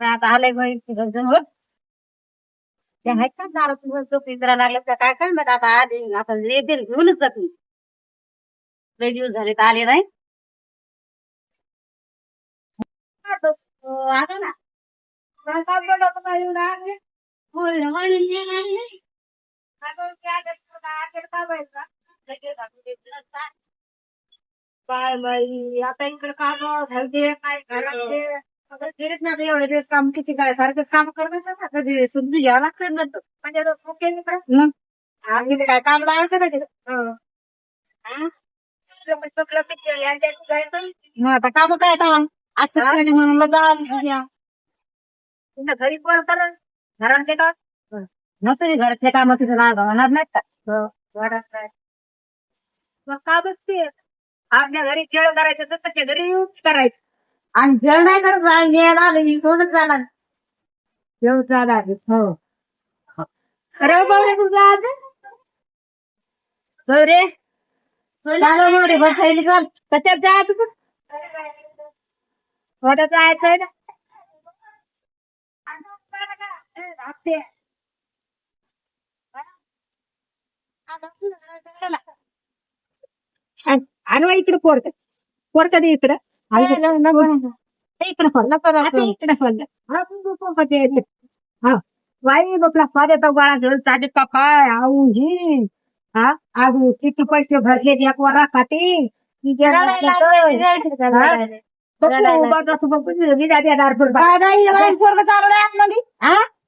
आता आलंय बाई समोर ते आहेत का दारा पिंजरा लागलं तर काय करणार आता आधी आता येतील घेऊनच जातील लय दिवस झाले तर आले नाही आता ना काय काम करत होता बाई एवढा आले? बोल ना, बोल ना. काय करू ते आता तुला आखेर काय व्हायचं? लगेच आपण ते नसता. काय बाई आता इकडे काम घालते काय घरात ते आता फिरत ना एवढे दिवस काम किती काय सारखं काम करायचं ना कधी सुद्धी घ्यावं लागतं नंतर म्हणजे आता ओके नाही का मग आम्ही ते काय काम लावायला करायचं मग आता काम काय आता असं काही म्हणून मग जा तुमच्या घरी कोण करत घरात ते का नसते घरातले काम तिथं नाही होणार नाहीत का वाटत नाही मग का बसते आपल्या घरी खेळ करायचं तर त्याच्या घरी यूज करायचं आणि खेळ नाही करत न्यायला आलं मी सोडत जाणार येऊ जाणार हो अरे बाबरे कुठला आज सोयरे सोयरे बसायली चल त्याच्यात जायचं थोडं जायचंय ना चला आणि इकडे पोरक पोरक दे इकडं इकडे फोडलं इकडे फोडलं हा वाई बपला फादे तो बाळा जवळ चाटे का काय आऊ जी हा आज किती पैसे भरले त्या पोरासाठी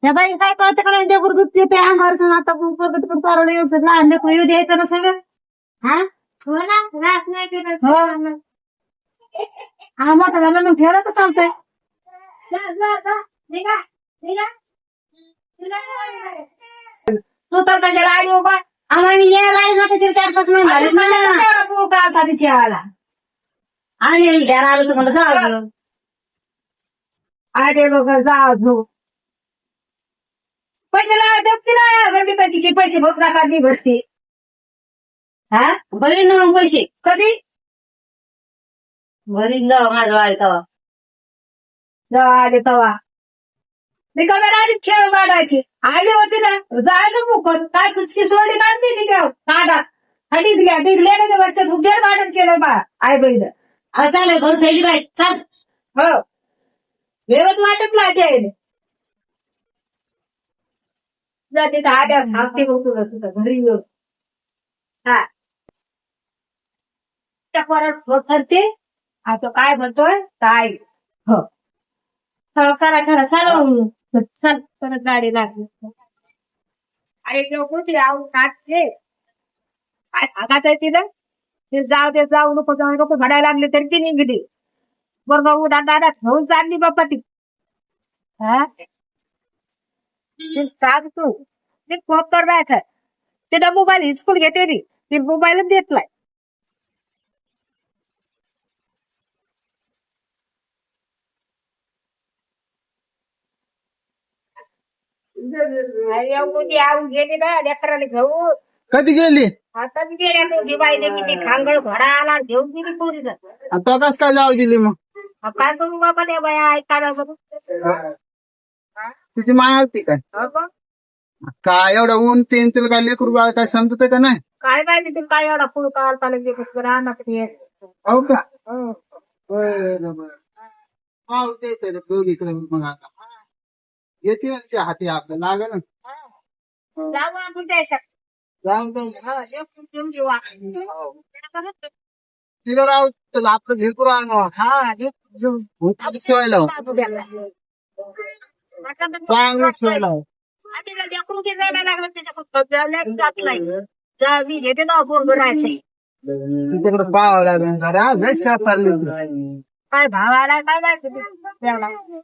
बाई काय कळतं का नाही देवर दूध ते अंगावर आता चालवलं येऊ द्यायचं ना सगळं हा हो ना रात नाही हो हा मोठा झाला मग ठेवलं तर चालतंय तू तर त्याच्या गाडी उभा आम्हाला गाडी जाते 4-5 महिने झाले तू का आता तिच्याला आणि घ्यायला आलो तुम्हाला जाऊ आले लोक जाऊ पैसे लागते कशी की पैसे भोगला काढली भरती हा बरी ना मग पैसे कधी बरी जावा माझं आले तवा जेव्हा आले तवा मी कमेरा आली खेळ वाढायची आली होती ना जायला मुकत काय सुचकी सोडली काढते ती घ्या काढात आणि घ्या लेण्याच्या वरच्या उद्या वाढून केलं बा आई बहिण चालेल घर थैली बाई चाल हो व्यवत वाटप लाजे जाते तर आद्या सांगते तुझं घरी येऊन हा त्या परत करते आता काय म्हणतोय काय हो करा खरा चालव चल परत गाडी लागली अरे कोणती आऊ काढते काय भागात आहे तिला ते जाऊ दे जाऊ नको जाऊ नको घडायला लागले तरी ती निघली बरोबर उडा दादा घेऊन चालली बाप्पा ती हा सांग तू ते फोन करायचं तिला मोबाईल हिचकून घेते ती मोबाईलच देतलाय गेली ना लेकराला घेऊन कधी गेली आता गेल्या दोघी बाईने किती खांगळ घोडा आला घेऊन गेली पोरीला आता कस काय जाऊ दिली मग काय करू बाबा त्या बाया ऐकायला बघू तिची माया होती काय काय एवढं ऊन तीन तिला काय लेकरू बाळ काय समजत का नाही काय माहिती तू काय एवढा पुढं काल चालत राहणार हो का बरं दोघीकडे मग आता येते ना त्या हाती आपलं लागल जाऊ आपण द्यायचं जाऊन देऊन घेऊ तिला राहू आपलं घेतो राहणार हा सोय लाव चांगली सोय लाव लेकरून ते जायला लागलं त्याच्या फक्त जात नाही मी घेते ना पोरग राहते तिकडे पाहावं लागेल काय भाव आला काय माहिती